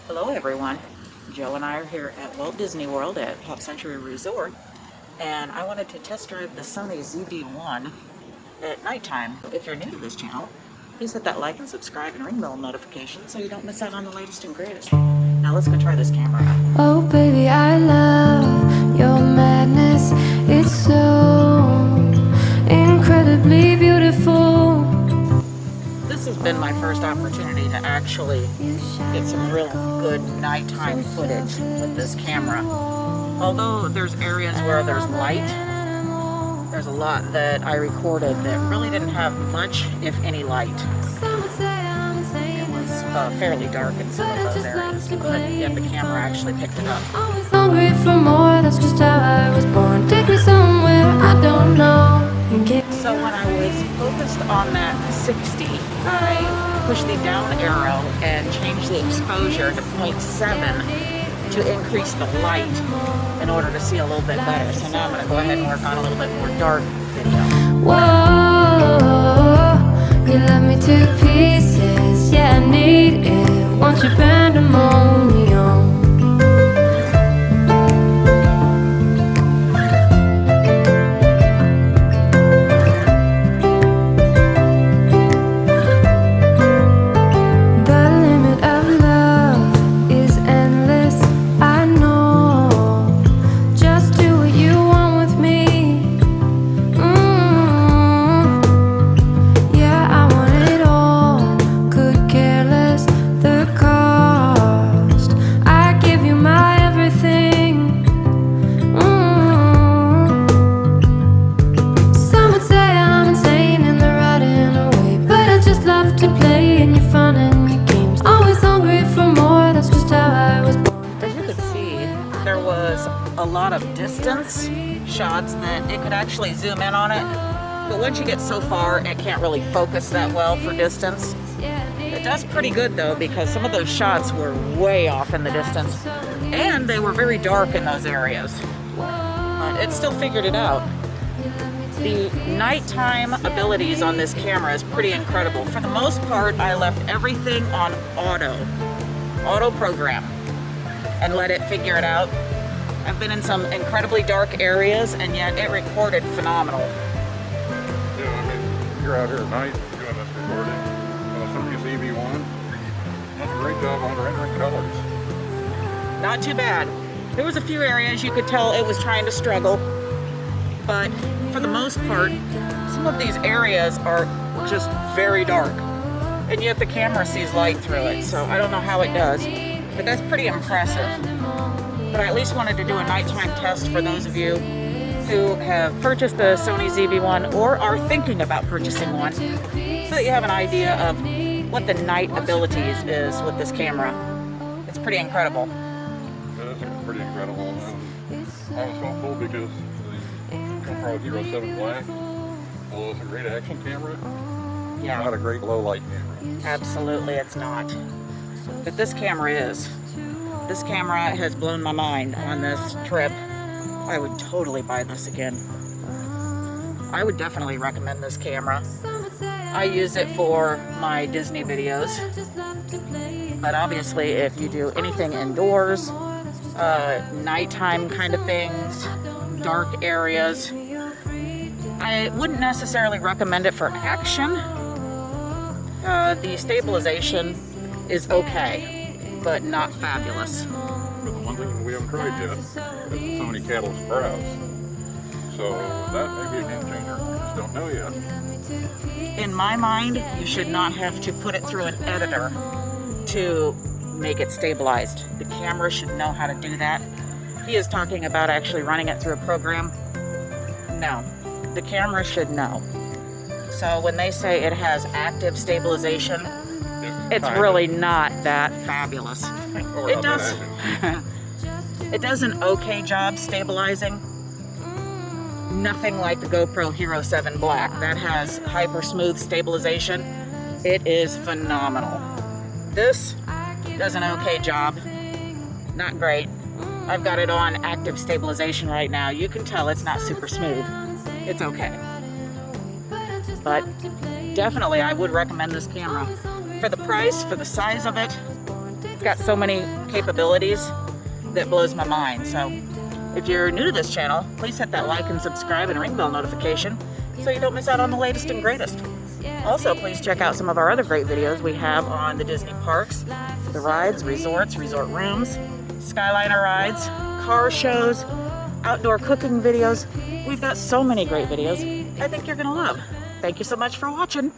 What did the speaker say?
Hello everyone, Joe and I are here at Walt Disney World at Pop Century Resort, and I wanted to test drive the Sony ZV-1 at nighttime. If you're new to this channel, please hit that like and subscribe and ring bell notification so you don't miss out on the latest and greatest. Now let's go try this camera out. Oh baby, I love your madness. It's so incredibly beautiful. This has been my first opportunity to actually get some real good nighttime footage with this camera. Although there's areas where there's light, there's a lot that I recorded that really didn't have much, if any, light. It was fairly dark in some of those areas, but yet the camera actually picked it up. Always hungry for more, that's just how I was born. Take me somewhere I don't know. So when I was focused on that 60, I pushed the down arrow and changed the exposure to 0.7 to increase the light in order to see a little bit better. So now I'm going to go ahead and work on a little bit more dark video. Whoa, you left me to pieces. Yeah, I need it. Want your pandemonium. A lot of distance shots that it could actually zoom in on it, but once you get so far it can't really focus that well for distance. It does pretty good though, because some of those shots were way off in the distance and they were very dark in those areas, but it still figured it out. The nighttime abilities on this camera is pretty incredible. For the most part, I left everything on auto program and let it figure it out. I've been in some incredibly dark areas, and yet it recorded phenomenal. Yeah, I mean, you're out here at night doing this recording on a Sony ZV-1. That's a great job on rendering colors. Not too bad. There was a few areas you could tell it was trying to struggle, but for the most part, some of these areas are just very dark, and yet the camera sees light through it, so I don't know how it does, but that's pretty impressive. But I at least wanted to do a nighttime test for those of you who have purchased the Sony ZV-1 or are thinking about purchasing one, so that you have an idea of what the night abilities is with this camera. It's pretty incredible. Yeah, it's pretty incredible. I was hopeful because the GoPro Hero 7 Black, although it's a great action camera, Yeah. it's not a great low light camera. Absolutely it's not. But this camera is. This camera has blown my mind on this trip. I would totally buy this again. I would definitely recommend this camera. I use it for my Disney videos. But obviously if you do anything indoors, nighttime kind of things, dark areas, I wouldn't necessarily recommend it for action. The stabilization is okay, but not fabulous. But the one thing we haven't tried yet is the Sony Catalyst browse. So that may be a game changer. We just don't know yet. In my mind, you should not have to put it through an editor to make it stabilized. The camera should know how to do that. He is talking about actually running it through a program. No, the camera should know. So when they say it has active stabilization, it's really not that fabulous. It does. It does an okay job stabilizing. Nothing like the GoPro Hero 7 Black. That has hyper smooth stabilization. It is phenomenal. This does an okay job. Not great. I've got it on active stabilization right now. You can tell it's not super smooth. It's okay. But definitely I would recommend this camera. For the price, for the size of it, got so many capabilities that blows my mind. So if you're new to this channel, please hit that like and subscribe and ring bell notification so you don't miss out on the latest and greatest. Also, please check out some of our other great videos we have on the Disney parks, the rides, resorts, resort rooms, Skyliner rides, car shows, outdoor cooking videos. We've got so many great videos I think you're gonna love. Thank you so much for watching.